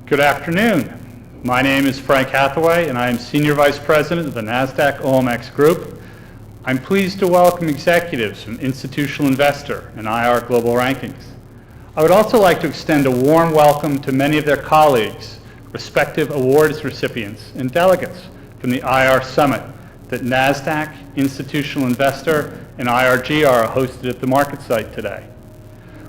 Good afternoon. My name is Frank Hathaway, and I am Senior Vice President of the NASDAQ OMX Group. I'm pleased to welcome executives from Institutional Investor and IR Global Rankings. I would also like to extend a warm welcome to many of their colleagues, respective awards recipients, and delegates from the IR Summit that NASDAQ, Institutional Investor, and IRG are hosted at the market site today.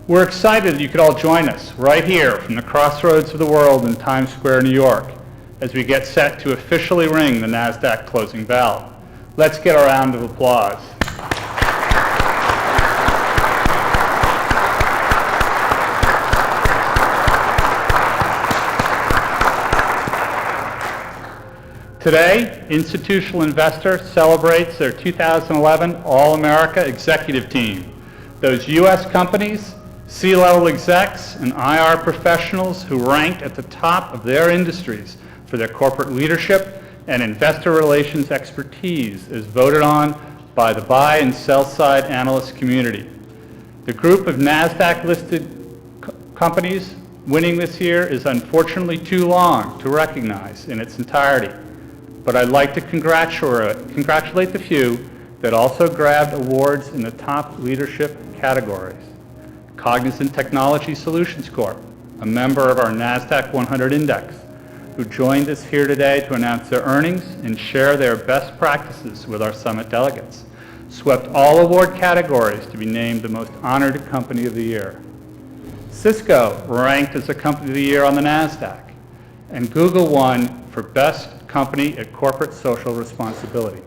We're excited that you could all join us right here from the crossroads of the world in Times Square, New York, as we get set to officially ring the NASDAQ closing bell. Let's get a round of applause. Today, Institutional Investor celebrates their 2011 All-America Executive Team, those U.S. companies, C-level execs, and IR professionals who ranked at the top of their industries for their corporate leadership and investor relations expertise as voted on by the buy and sell side analyst community. The group of NASDAQ-listed companies winning this year is unfortunately too long to recognize in its entirety, but I'd like to congratulate the few that also grabbed awards in the top leadership categories. Cognizant Technology Solutions Corp., a member of our NASDAQ 100 Index, who joined us here today to announce their earnings and share their best practices with our summit delegates, swept all award categories to be named the most honored company of the year. Cisco ranked as a company of the year on the NASDAQ, and Google won for best company at corporate social responsibility.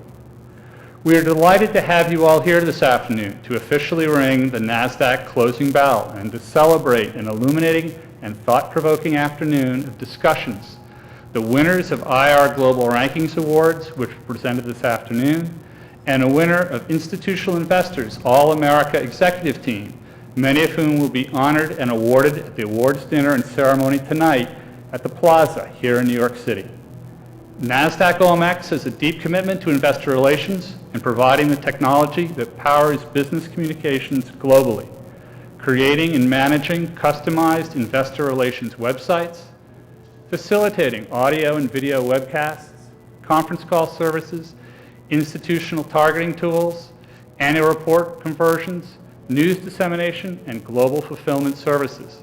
We are delighted to have you all here this afternoon to officially ring the NASDAQ closing bell and to celebrate an illuminating and thought-provoking afternoon of discussions. The winners of IR Global Rankings Awards, which were presented this afternoon, and a winner of Institutional Investors All-America Executive Team, many of whom will be honored and awarded at the awards dinner and ceremony tonight at the Plaza here in New York City. NASDAQ OMX has a deep commitment to investor relations and providing the technology that powers business communications globally, creating and managing customized investor relations websites, facilitating audio and video webcasts, conference call services, institutional targeting tools, annual report conversions, news dissemination, and global fulfillment services.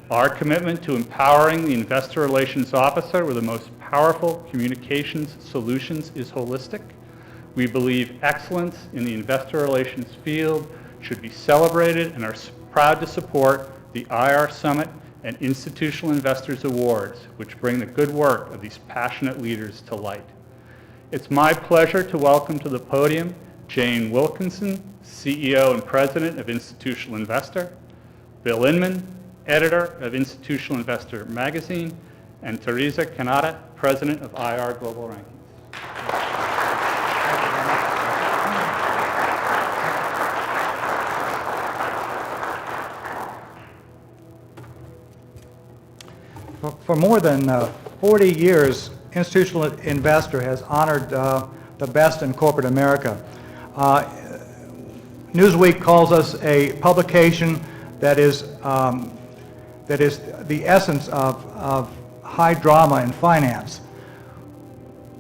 Our commitment to empowering the investor relations officer with the most powerful communications solutions is holistic. We believe excellence in the investor relations field should be celebrated and are proud to support the IR Summit and Institutional Investors Awards, which bring the good work of these passionate leaders to light. It's my pleasure to welcome to the podium Jane Wilkinson, CEO and President of Institutional Investor, Bill Inman, Editor of Institutional Investor Magazine, and Teresa Canada, President of IR Global Rankings. For more than 40 years, Institutional Investor has honored the best in corporate America. Newsweek calls us a publication that is the essence of high drama in finance.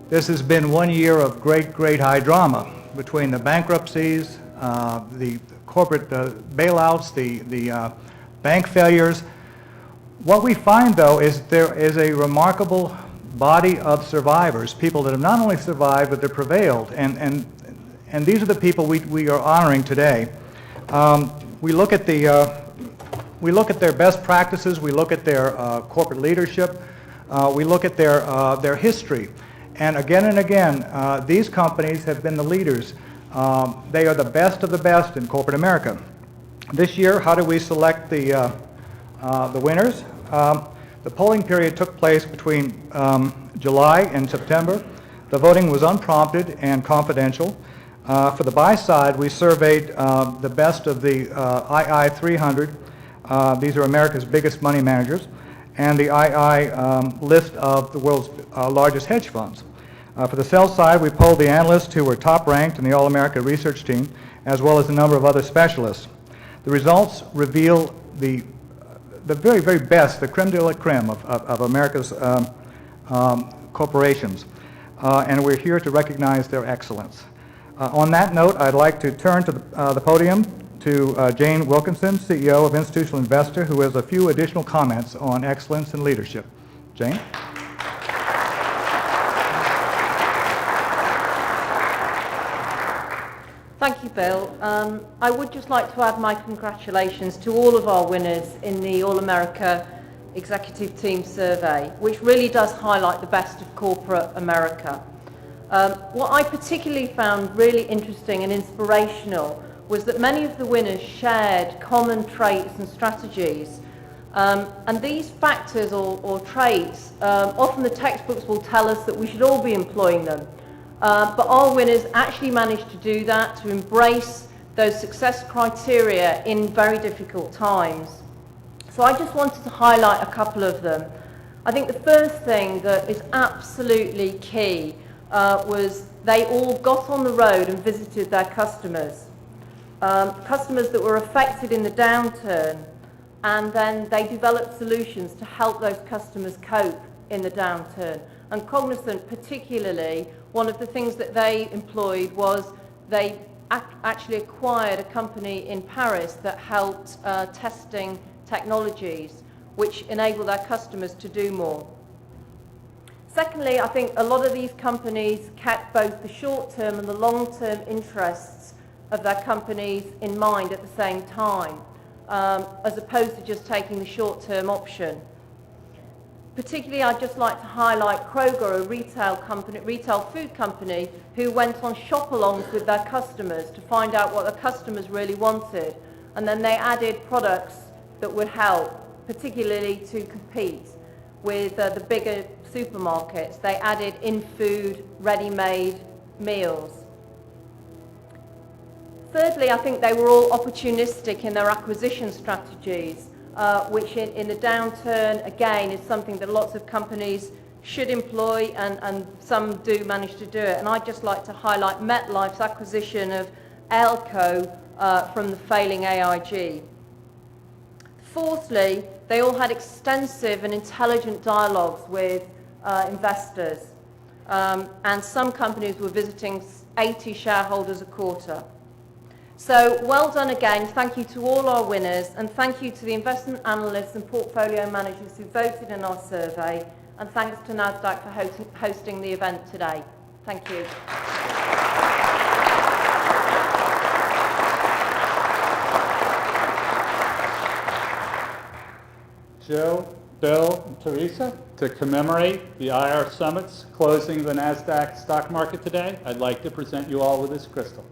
This has been 1 year of great high drama between the bankruptcies, the corporate bailouts, the bank failures. What we find, though, is there is a remarkable body of survivors, people that have not only survived, but they've prevailed. And these are the people we are honoring today. We look at their best practices, we look at their corporate leadership, we look at their history. And again, these companies have been the leaders. They are the best of the best in corporate America. This year, how do we select the winners? The polling period took place between July and September. The voting was unprompted and confidential. For the buy side, we surveyed the best of the II 300. These are America's biggest money managers, and the II list of the world's largest hedge funds. For the sell side, we polled the analysts who were top ranked in the All-America research team, as well as a number of other specialists. The results reveal the the very, very best, the creme de la creme of America's corporations. And we're here to recognize their excellence. On that note, I'd like to turn to the podium to Jane Wilkinson, CEO of Institutional Investor, who has a few additional comments on excellence and leadership. Jane? Thank you, Bill. I would just like to add my congratulations to all of our winners in the All-America Executive Team Survey, which really does highlight the best of corporate America. What I particularly found really interesting and inspirational was that many of the winners shared common traits and strategies. And these factors or traits, often the textbooks will tell us that we should all be employing them. But our winners actually managed to do that, to embrace those success criteria in very difficult times. So I just wanted to highlight a couple of them. I think the first thing that is absolutely key was they all got on the road and visited their customers. Customers that were affected in the downturn, and then they developed solutions to help those customers cope in the downturn. And Cognizant particularly, one of the things that they employed was they actually acquired a company in Paris that helped testing technologies which enable their customers to do more. Secondly, I think a lot of these companies kept both the short-term and the long-term interests of their companies in mind at the same time, as opposed to just taking the short-term option. Particularly, I'd just like to highlight Kroger, a retail food company, who went on shop-alongs with their customers to find out what the customers really wanted, and then they added products that would help, particularly to compete with the bigger supermarkets. They added in-food, ready-made meals. Thirdly, I think they were all opportunistic in their acquisition strategies, which in the downturn, again, is something that lots of companies should employ, and some do manage to do it. And I'd just like to highlight MetLife's acquisition of Ailco from the failing AIG. Fourthly, they all had extensive and intelligent dialogues with investors, and some companies were visiting 80 shareholders a quarter. So well done again. Thank you to all our winners, and thank you to the investment analysts and portfolio managers who voted in our survey, and thanks to NASDAQ for hosting the event today. Thank you. Jill, Bill, and Teresa, to commemorate the IR Summit's closing the NASDAQ stock market today, I'd like to present you all with this crystal.